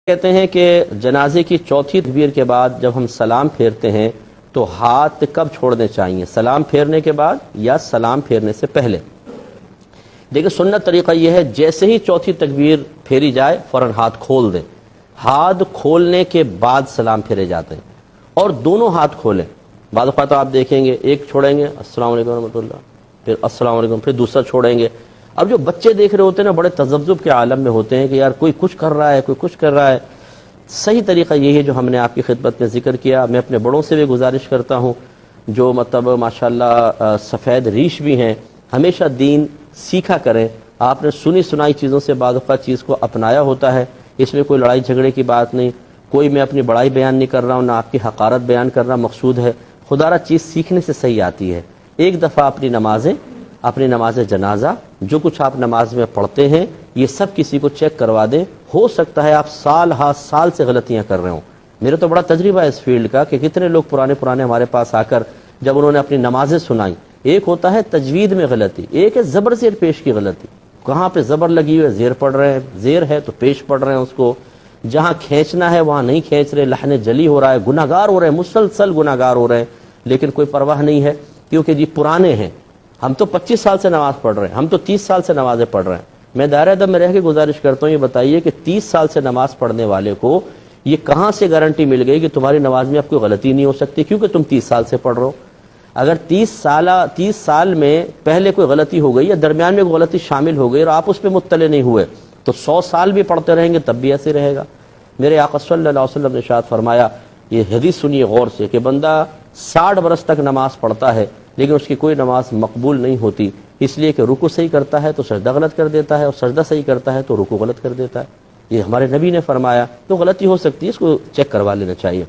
کہتے ہیں کہ جنازے کی چوتھی تکبیر کے بعد جب ہم سلام پھیرتے ہیں تو ہاتھ کب چھوڑنے چاہیے؟ سلام پھیرنے کے بعد یا سلام پھیرنے سے پہلے؟ دیکھیں سنت طریقہ یہ ہے، جیسے ہی چوتھی تکبیر پھیری جائے فوراً ہاتھ کھول دیں۔ ہاتھ کھولنے کے بعد سلام پھیرے جاتے ہیں اور دونوں ہاتھ کھولیں۔ بعض اوقات آپ دیکھیں گے ایک چھوڑیں گے السلام علیکم ورحمۃ اللہ، پھر السلام علیکم، پھر دوسرا چھوڑیں گے۔ اب جو بچے دیکھ رہے ہوتے ہیں نا، بڑے تذبذب کے عالم میں ہوتے ہیں کہ یار کوئی کچھ کر رہا ہے، کوئی کچھ کر رہا ہے۔ صحیح طریقہ یہی ہے جو ہم نے آپ کی خدمت میں ذکر کیا۔ میں اپنے بڑوں سے بھی گزارش کرتا ہوں جو ماشاءاللہ سفید ریش بھی ہیں، ہمیشہ دین سیکھا کریں۔ آپ نے سنی سنائی چیزوں سے بعض اوقات چیز کو اپنایا ہوتا ہے، اس میں کوئی لڑائی جھگڑے کی بات نہیں، کوئی میں اپنی بڑائی بیان نہیں کر رہا ہوں، نہ آپ کی حقارت بیان کر رہا مقصود ہے۔ خدا را چیز سیکھنے سے صحیح آتی ہے۔ ایک دفعہ اپنی نماز جنازہ جو کچھ آپ نماز میں پڑھتے ہیں یہ سب کسی کو چیک کروا دیں۔ ہو سکتا ہے آپ سال سے غلطیاں کر رہے ہوں۔ میرے تو بڑا تجربہ ہے اس فیلڈ کا کہ کتنے لوگ پرانے ہمارے پاس آ کر جب انہوں نے اپنی نمازیں سنائی، ایک ہوتا ہے تجوید میں غلطی، ایک ہے زبر زیر پیش کی غلطی۔ کہاں پہ زبر لگی ہوئی ہے زیر پڑھ رہے ہیں، زیر ہے تو پیش پڑھ رہے ہیں اس کو، جہاں کھینچنا ہے وہاں نہیں کھینچ رہے، لحن جلی ہو رہا ہے، گناہگار ہو رہے ہیں، مسلسل گناہگار ہو رہے ہیں، لیکن کوئی پرواہ نہیں ہے کیونکہ جی پرانے ہیں۔ ہم تو 25 سال سے نماز پڑھ رہے ہیں، ہم تو 30 سال سے نمازیں پڑھ رہے ہیں۔ میں دائرہ ادب میں رہ کے گزارش کرتا ہوں، یہ بتائیے کہ 30 سال سے نماز پڑھنے والے کو یہ کہاں سے گارنٹی مل گئی کہ تمہاری نماز میں اب کوئی غلطی نہیں ہو سکتی کیونکہ تم 30 سال سے پڑھ رہے ہو؟ اگر 30 سال میں پہلے کوئی غلطی ہو گئی یا درمیان میں کوئی غلطی شامل ہو گئی اور آپ اس پہ مطلع نہیں ہوئے تو 100 سال بھی پڑھتے رہیں گے تب بھی ایسے رہے گا۔ میرے آقا صلی اللہ علیہ وسلم نے ارشاد فرمایا، یہ حدیث سنیے غور سے، کہ بندہ 60 برس تک نماز پڑھتا ہے لیکن اس کی کوئی نماز مقبول نہیں ہوتی، اس لیے کہ رکوع صحیح کرتا ہے تو سجدہ غلط کر دیتا ہے اور سجدہ صحیح کرتا ہے تو رکوع غلط کر دیتا ہے۔ یہ ہمارے نبی نے فرمایا، تو غلطی ہو سکتی ہے، اس کو چیک کروا لینا چاہیے۔